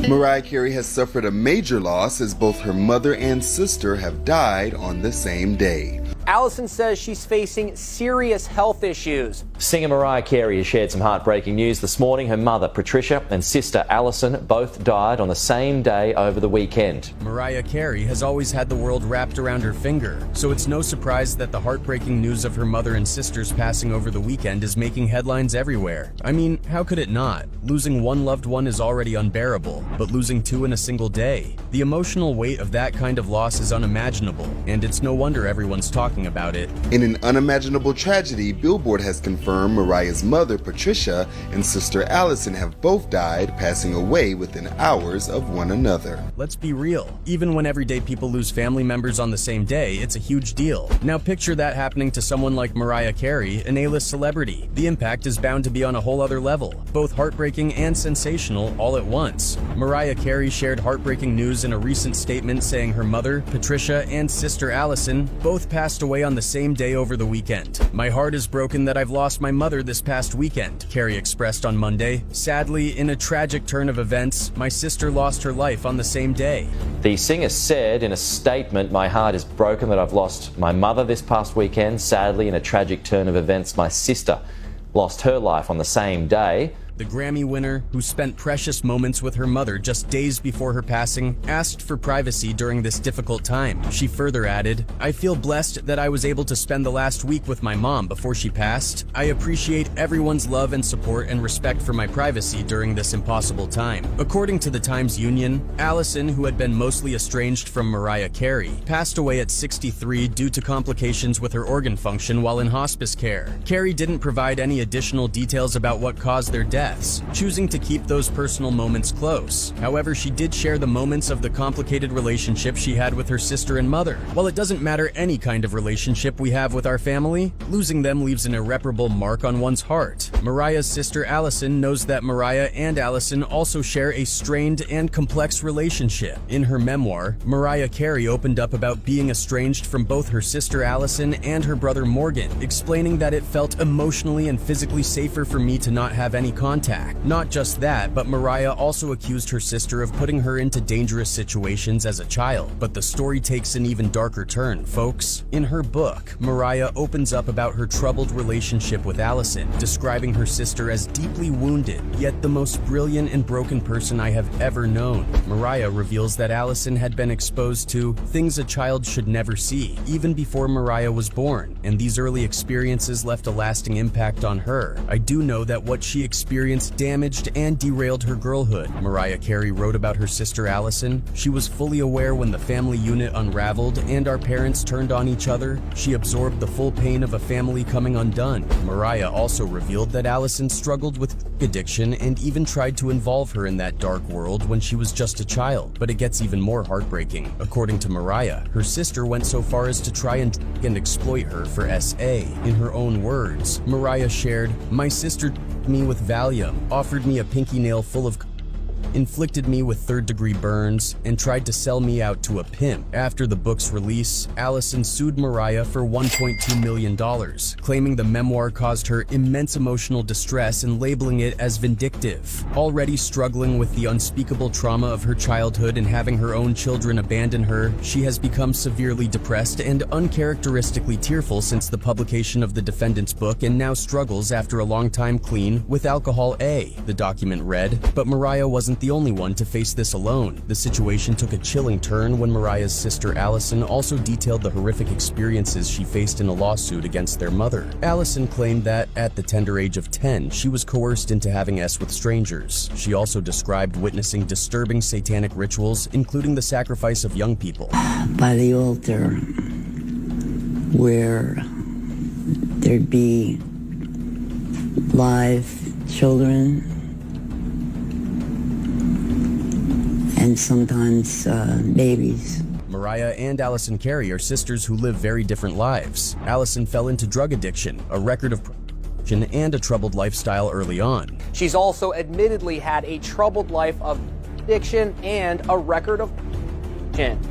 Mariah Carey has suffered a major loss as both her mother and sister have died on the same day. Alison says she's facing serious health issues. Singer Mariah Carey has shared some heartbreaking news this morning. Her mother, Patricia, and sister, Alison, both died on the same day over the weekend. Mariah Carey has always had the world wrapped around her finger, so it's no surprise that the heartbreaking news of her mother and sister's passing over the weekend is making headlines everywhere. I mean, how could it not? Losing one loved one is already unbearable, but losing two in a single day? The emotional weight of that kind of loss is unimaginable, and it's no wonder everyone's talking about it. In an unimaginable tragedy, Billboard has confirmed Mariah's mother, Patricia, and sister Alison have both died, passing away within hours of one another. Let's be real. Even when everyday people lose family members on the same day, it's a huge deal. Now picture that happening to someone like Mariah Carey, an A-list celebrity. The impact is bound to be on a whole other level, both heartbreaking and sensational all at once. Mariah Carey shared heartbreaking news in a recent statement saying her mother, Patricia, and sister Alison both passed away on the same day over the weekend. "My heart is broken that I've lost my mother this past weekend," Carey expressed on Monday. "Sadly, in a tragic turn of events, my sister lost her life on the same day." The singer said in a statement, "My heart is broken that I've lost my mother this past weekend. Sadly, in a tragic turn of events, my sister lost her life on the same day." The Grammy winner, who spent precious moments with her mother just days before her passing, asked for privacy during this difficult time. She further added, "I feel blessed that I was able to spend the last week with my mom before she passed. I appreciate everyone's love and support and respect for my privacy during this impossible time." According to the Times-Union, Alison, who had been mostly estranged from Mariah Carey, passed away at 63 due to complications with her organ function while in hospice care. Carey didn't provide any additional details about what caused their deaths, choosing to keep those personal moments close. However, she did share the moments of the complicated relationship she had with her sister and mother. While it doesn't matter any kind of relationship we have with our family, losing them leaves an irreparable mark on one's heart. Mariah's sister Alison knows that Mariah and Alison also share a strained and complex relationship. In her memoir, Mariah Carey opened up about being estranged from both her sister Alison and her brother Morgan, explaining that it felt emotionally and physically safer for me to not have any contact. Not just that, but Mariah also accused her sister of putting her into dangerous situations as a child. But the story takes an even darker turn, folks. In her book, Mariah opens up about her troubled relationship with Alison, describing her sister as deeply wounded, yet the most brilliant and broken person I have ever known. Mariah reveals that Alison had been exposed to things a child should never see, even before Mariah was born, and these early experiences left a lasting impact on her. "I do know that what she experienced damaged and derailed her girlhood," Mariah Carey wrote about her sister Alison. "She was fully aware when the family unit unraveled and our parents turned on each other. She absorbed the full pain of a family coming undone." Mariah also revealed that Alison struggled with addiction and even tried to involve her in that dark world when she was just a child. But it gets even more heartbreaking. According to Mariah, her sister went so far as to try and exploit her for SA. In her own words, Mariah shared, "My sister me with Valium, offered me a pinky nail full of inflicted me with third-degree burns, and tried to sell me out to a pimp." After the book's release, Alison sued Mariah for $1.2 million, claiming the memoir caused her immense emotional distress and labeling it as vindictive. Already struggling with the unspeakable trauma of her childhood and having her own children abandon her, she has become severely depressed and uncharacteristically tearful since the publication of the defendant's book, and now struggles after a long time clean with alcohol A, the document read. But Mariah wasn't the only one to face this alone. The situation took a chilling turn when Mariah's sister Alison also detailed the horrific experiences she faced in a lawsuit against their mother. Alison claimed that, at the tender age of 10, she was coerced into having sex with strangers. She also described witnessing disturbing satanic rituals, including the sacrifice of young people. By the altar, where there'd be live children, and sometimes babies. Mariah and Alison Carey are sisters who live very different lives. Alison fell into drug addiction, a record of prostitution, and a troubled lifestyle early on. She's also admittedly had a troubled life of addiction and a record of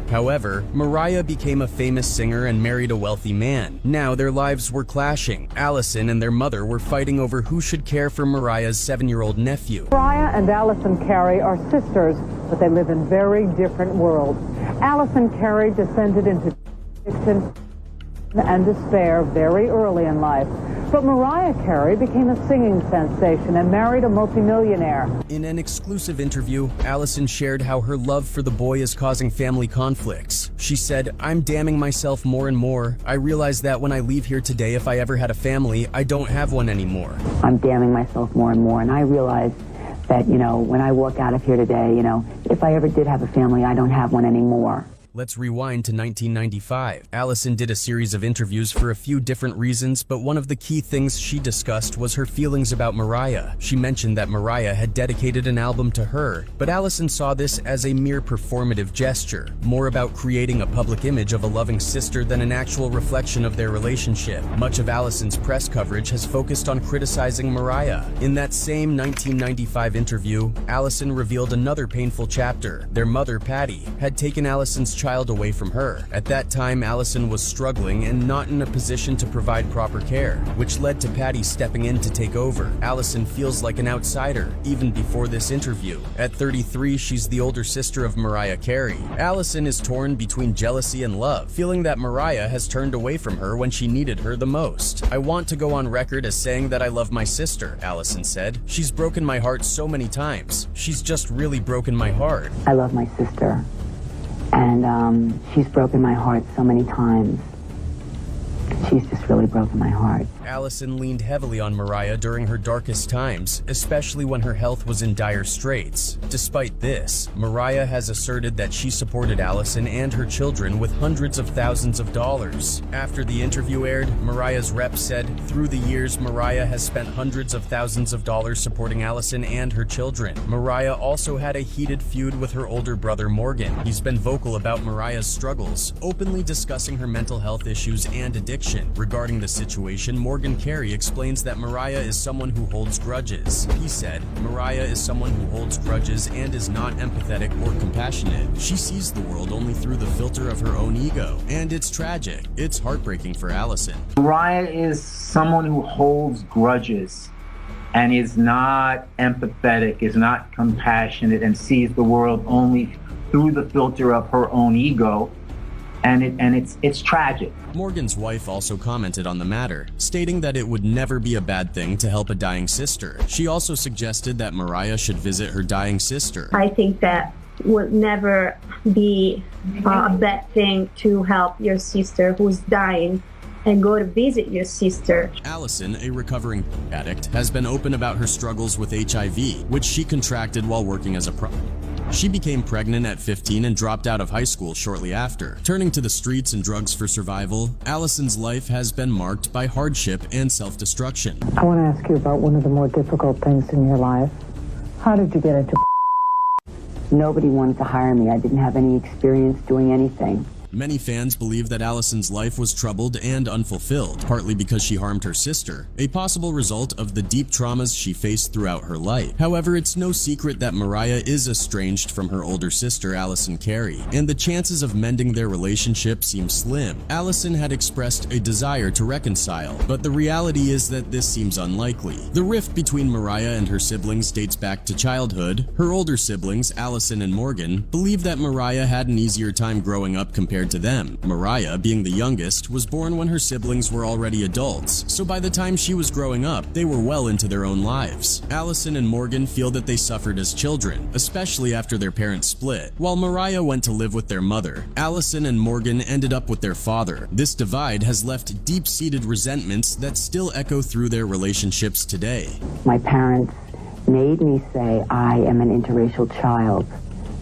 However, Mariah became a famous singer and married a wealthy man. Now their lives were clashing. Alison and their mother were fighting over who should care for Mariah's 7-year-old nephew. Mariah and Alison Carey are sisters, but they live in very different worlds. Alison Carey descended into addiction and despair very early in life. But Mariah Carey became a singing sensation and married a multimillionaire. In an exclusive interview, Alison shared how her love for the boy is causing family conflicts. She said, "I'm damning myself more and more. I realize that when I leave here today, if I ever had a family, I don't have one anymore." I'm damning myself more and more, and I realize that, when I walk out of here today, if I ever did have a family, I don't have one anymore. Let's rewind to 1995. Alison did a series of interviews for a few different reasons, but one of the key things she discussed was her feelings about Mariah. She mentioned that Mariah had dedicated an album to her, but Alison saw this as a mere performative gesture, more about creating a public image of a loving sister than an actual reflection of their relationship. Much of Alison's press coverage has focused on criticizing Mariah. In that same 1995 interview, Alison revealed another painful chapter. Their mother, Patty, had taken Alison's child away from her. At that time, Alison was struggling and not in a position to provide proper care, which led to Patty stepping in to take over. Alison feels like an outsider, even before this interview. At 33, she's the older sister of Mariah Carey. Alison is torn between jealousy and love, feeling that Mariah has turned away from her when she needed her the most. "I want to go on record as saying that I love my sister," Alison said. "She's broken my heart so many times. She's just really broken my heart." I love my sister, and she's broken my heart so many times. She's just really broken my heart. Alison leaned heavily on Mariah during her darkest times, especially when her health was in dire straits. Despite this, Mariah has asserted that she supported Alison and her children with hundreds of thousands of dollars. After the interview aired, Mariah's rep said, "Through the years, Mariah has spent hundreds of thousands of dollars supporting Alison and her children." Mariah also had a heated feud with her older brother Morgan. He's been vocal about Mariah's struggles, openly discussing her mental health issues and addiction. Regarding the situation, Morgan Carey explains that Mariah is someone who holds grudges. He said, "Mariah is someone who holds grudges and is not empathetic or compassionate. She sees the world only through the filter of her own ego, and it's tragic. It's heartbreaking for Alison." Mariah is someone who holds grudges and is not empathetic, is not compassionate, and sees the world only through the filter of her own ego. And it's tragic. Morgan's wife also commented on the matter, stating that it would never be a bad thing to help a dying sister. She also suggested that Mariah should visit her dying sister. I think that would never be a bad thing to help your sister who's dying and go to visit your sister. Alison, a recovering addict, has been open about her struggles with HIV, which she contracted while working as a She became pregnant at 15 and dropped out of high school shortly after. Turning to the streets and drugs for survival, Alison's life has been marked by hardship and self-destruction. I want to ask you about one of the more difficult things in your life. How did you get into? Nobody wanted to hire me. I didn't have any experience doing anything. Many fans believe that Alison's life was troubled and unfulfilled, partly because she harmed her sister, a possible result of the deep traumas she faced throughout her life. However, it's no secret that Mariah is estranged from her older sister, Alison Carey, and the chances of mending their relationship seem slim. Alison had expressed a desire to reconcile, but the reality is that this seems unlikely. The rift between Mariah and her siblings dates back to childhood. Her older siblings, Alison and Morgan, believe that Mariah had an easier time growing up compared to them. Mariah, being the youngest, was born when her siblings were already adults, so by the time she was growing up, they were well into their own lives. Alison and Morgan feel that they suffered as children, especially after their parents split. While Mariah went to live with their mother, Alison and Morgan ended up with their father. This divide has left deep-seated resentments that still echo through their relationships today. My parents made me say I am an interracial child.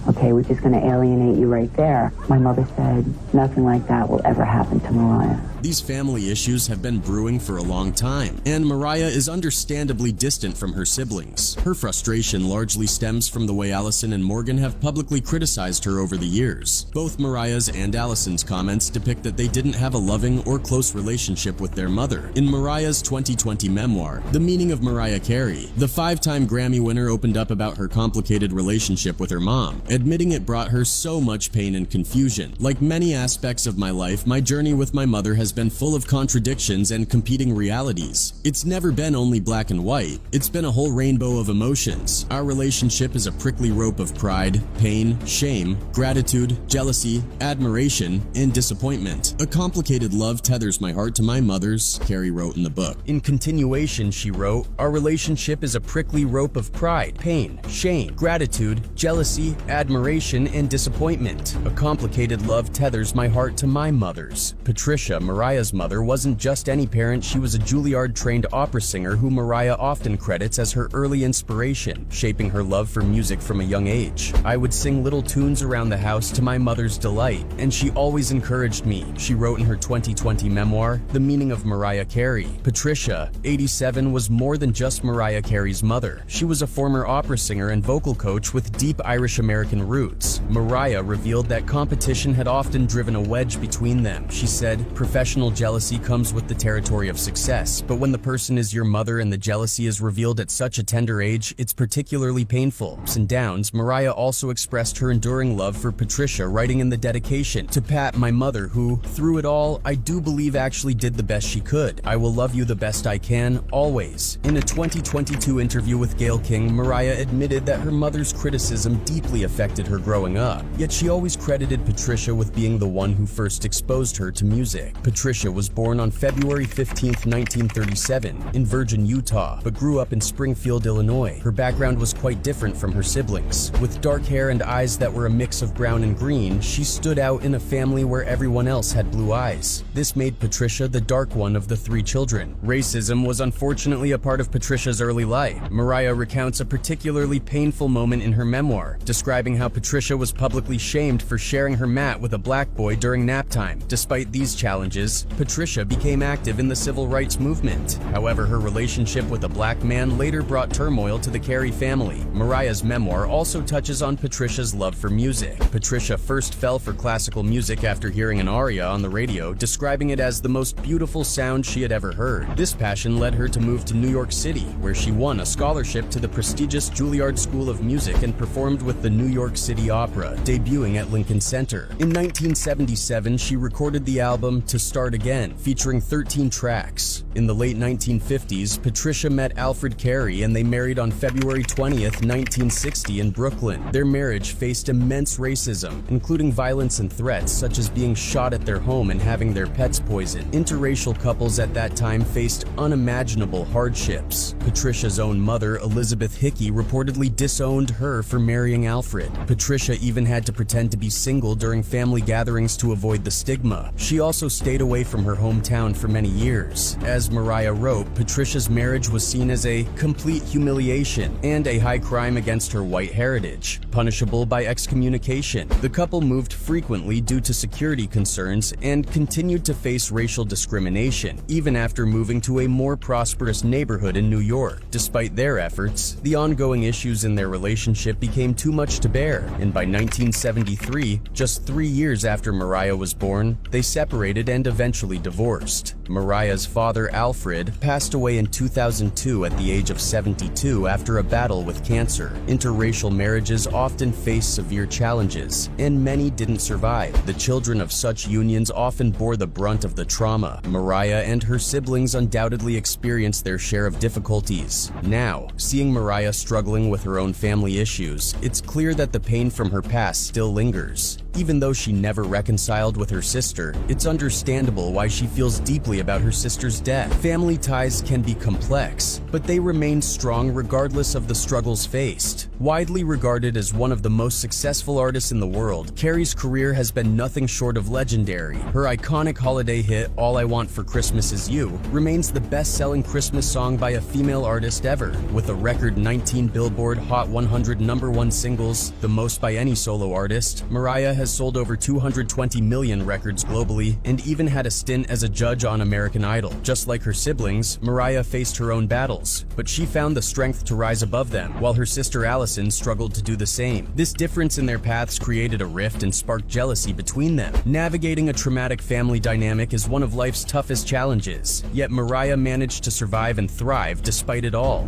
Okay, which is going to alienate you right there. My mother said, nothing like that will ever happen to Mariah. These family issues have been brewing for a long time, and Mariah is understandably distant from her siblings. Her frustration largely stems from the way Alison and Morgan have publicly criticized her over the years. Both Mariah's and Alison's comments depict that they didn't have a loving or close relationship with their mother. In Mariah's 2020 memoir, The Meaning of Mariah Carey, the 5-time Grammy winner opened up about her complicated relationship with her mom, Admitting it brought her so much pain and confusion. Like many aspects of my life, my journey with my mother has been full of contradictions and competing realities. It's never been only black and white. It's been a whole rainbow of emotions. Our relationship is a prickly rope of pride, pain, shame, gratitude, jealousy, admiration, and disappointment. A complicated love tethers my heart to my mother's, Carey wrote in the book. In continuation, she wrote, "Our relationship is a prickly rope of pride, pain, shame, gratitude, jealousy, admiration, and disappointment. A complicated love tethers my heart to my mother's." Patricia, Mariah's mother, wasn't just any parent. She was a Juilliard-trained opera singer who Mariah often credits as her early inspiration, shaping her love for music from a young age. "I would sing little tunes around the house to my mother's delight, and she always encouraged me," she wrote in her 2020 memoir, The Meaning of Mariah Carey. Patricia, 87, was more than just Mariah Carey's mother. She was a former opera singer and vocal coach with deep Irish-American roots. Mariah revealed that competition had often driven a wedge between them. She said, "Professional jealousy comes with the territory of success, but when the person is your mother and the jealousy is revealed at such a tender age, it's particularly painful." Ups and downs, Mariah also expressed her enduring love for Patricia, writing in the dedication, "To Pat, my mother, who, through it all, I do believe actually did the best she could. I will love you the best I can, always." In a 2022 interview with Gayle King, Mariah admitted that her mother's criticism deeply affected her growing up, yet she always credited Patricia with being the one who first exposed her to music. Patricia was born on February 15, 1937, in Virgin, Utah, but grew up in Springfield, Illinois. Her background was quite different from her siblings. With dark hair and eyes that were a mix of brown and green, she stood out in a family where everyone else had blue eyes. This made Patricia the dark one of the three children. Racism was unfortunately a part of Patricia's early life. Mariah recounts a particularly painful moment in her memoir, describing how Patricia was publicly shamed for sharing her mat with a black boy during nap time. Despite these challenges, Patricia became active in the civil rights movement. However, her relationship with a black man later brought turmoil to the Carey family. Mariah's memoir also touches on Patricia's love for music. Patricia first fell for classical music after hearing an aria on the radio, describing it as the most beautiful sound she had ever heard. This passion led her to move to New York City, where she won a scholarship to the prestigious Juilliard School of Music and performed with the New York City Opera, debuting at Lincoln Center. In 1977, she recorded the album To Start Again, featuring 13 tracks. In the late 1950s, Patricia met Alfred Carey and they married on February 20th, 1960 in Brooklyn. Their marriage faced immense racism, including violence and threats such as being shot at their home and having their pets poisoned. Interracial couples at that time faced unimaginable hardships. Patricia's own mother, Elizabeth Hickey, reportedly disowned her for marrying Alfred. Patricia even had to pretend to be single during family gatherings to avoid the stigma. She also stayed away from her hometown for many years. As Mariah wrote, Patricia's marriage was seen as a complete humiliation and a high crime against her white heritage, punishable by excommunication. The couple moved frequently due to security concerns and continued to face racial discrimination, even after moving to a more prosperous neighborhood in New York. Despite their efforts, the ongoing issues in their relationship became too much to bear, and by 1973, just 3 years after Mariah was born, they separated and eventually divorced. Mariah's father, Alfred, passed away in 2002 at the age of 72 after a battle with cancer. Interracial marriages often face severe challenges, and many didn't survive. The children of such unions often bore the brunt of the trauma. Mariah and her siblings undoubtedly experienced their share of difficulties. Now, seeing Mariah struggling with her own family issues, it's clear that the pain from her past still lingers. Even though she never reconciled with her sister, it's understandable why she feels deeply about her sister's death. Family ties can be complex, but they remain strong regardless of the struggles faced. Widely regarded as one of the most successful artists in the world, Carey's career has been nothing short of legendary. Her iconic holiday hit, All I Want for Christmas Is You, remains the best-selling Christmas song by a female artist ever. With a record 19 Billboard Hot 100 #1 singles, the most by any solo artist, Mariah has sold over 220 million records globally and even had a stint as a judge on American Idol. Just like her siblings, Mariah faced her own battles, but she found the strength to rise above them, while her sister Alison struggled to do the same. This difference in their paths created a rift and sparked jealousy between them. Navigating a traumatic family dynamic is one of life's toughest challenges, yet Mariah managed to survive and thrive despite it all.